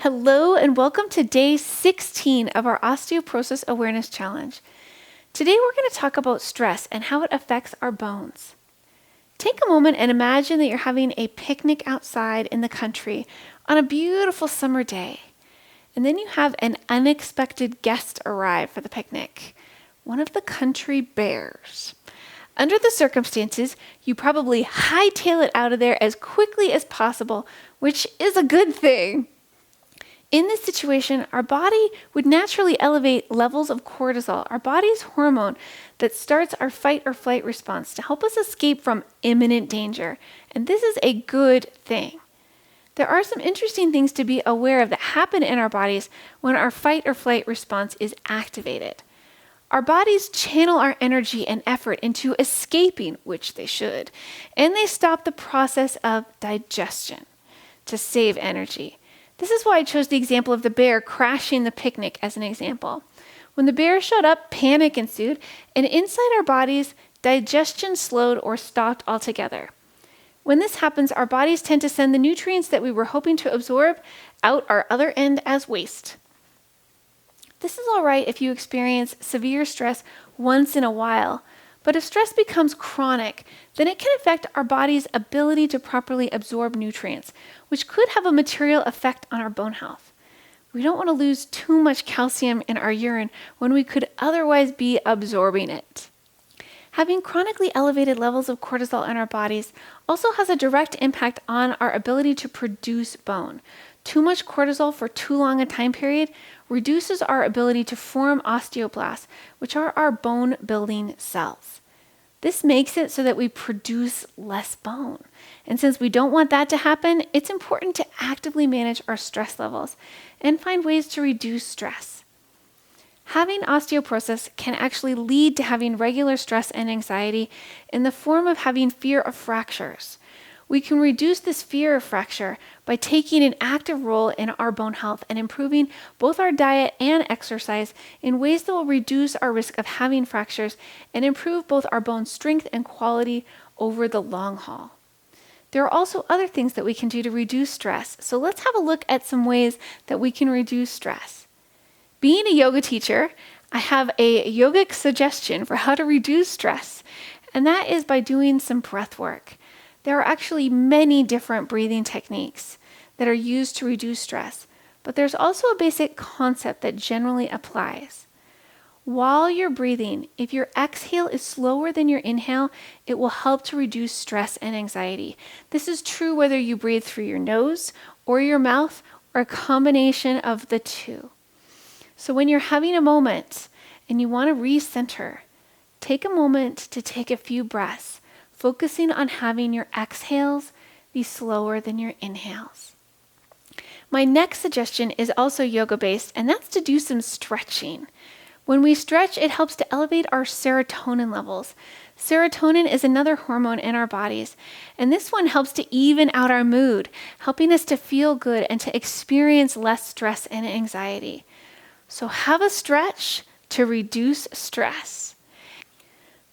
Hello and welcome to day 16 of our Osteoporosis Awareness Challenge. Today we're going to talk about stress and how it affects our bones. Take a moment and imagine that you're having a picnic outside in the country on a beautiful summer day. And then you have an unexpected guest arrive for the picnic, one of the country bears. Under the circumstances, you probably hightail it out of there as quickly as possible, which is a good thing. In this situation, our body would naturally elevate levels of cortisol, our body's hormone that starts our fight or flight response to help us escape from imminent danger. And this is a good thing. There are some interesting things to be aware of that happen in our bodies when our fight or flight response is activated. Our bodies channel our energy and effort into escaping, which they should, and they stop the process of digestion to save energy. This is why I chose the example of the bear crashing the picnic as an example. When the bear showed up, panic ensued, and inside our bodies, digestion slowed or stopped altogether. When this happens, our bodies tend to send the nutrients that we were hoping to absorb out our other end as waste. This is all right if you experience severe stress once in a while, but if stress becomes chronic, then it can affect our body's ability to properly absorb nutrients, which could have a material effect on our bone health. We don't want to lose too much calcium in our urine when we could otherwise be absorbing it. Having chronically elevated levels of cortisol in our bodies also has a direct impact on our ability to produce bone. Too much cortisol for too long a time period reduces our ability to form osteoblasts, which are our bone-building cells. This makes it so that we produce less bone. And since we don't want that to happen, it's important to actively manage our stress levels and find ways to reduce stress. Having osteoporosis can actually lead to having regular stress and anxiety in the form of having fear of fractures. We can reduce this fear of fracture by taking an active role in our bone health and improving both our diet and exercise in ways that will reduce our risk of having fractures and improve both our bone strength and quality over the long haul. There are also other things that we can do to reduce stress, so let's have a look at some ways that we can reduce stress. Being a yoga teacher, I have a yogic suggestion for how to reduce stress, and that is by doing some breath work. There are actually many different breathing techniques that are used to reduce stress, but there's also a basic concept that generally applies. While you're breathing, if your exhale is slower than your inhale, it will help to reduce stress and anxiety. This is true whether you breathe through your nose or your mouth or a combination of the two. So when you're having a moment and you want to recenter, take a moment to take a few breaths, focusing on having your exhales be slower than your inhales. My next suggestion is also yoga-based, and that's to do some stretching. When we stretch, it helps to elevate our serotonin levels. Serotonin is another hormone in our bodies, and this one helps to even out our mood, helping us to feel good and to experience less stress and anxiety. So have a stretch to reduce stress.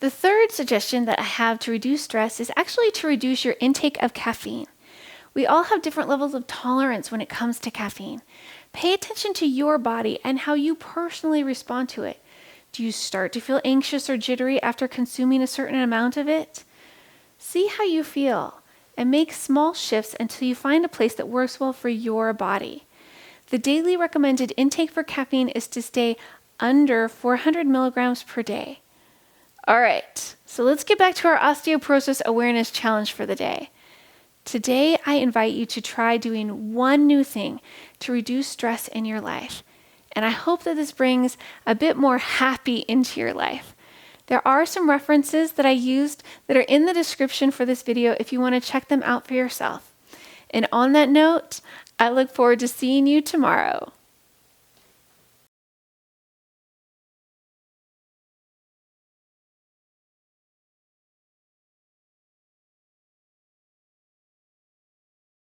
The third suggestion that I have to reduce stress is actually to reduce your intake of caffeine. We all have different levels of tolerance when it comes to caffeine. Pay attention to your body and how you personally respond to it. Do you start to feel anxious or jittery after consuming a certain amount of it? See how you feel and make small shifts until you find a place that works well for your body. The daily recommended intake for caffeine is to stay under 400 milligrams per day. All right, so let's get back to our Osteoporosis Awareness Challenge for the day. Today, I invite you to try doing one new thing to reduce stress in your life. And I hope that this brings a bit more happy into your life. There are some references that I used that are in the description for this video if you want to check them out for yourself. And on that note, I look forward to seeing you tomorrow.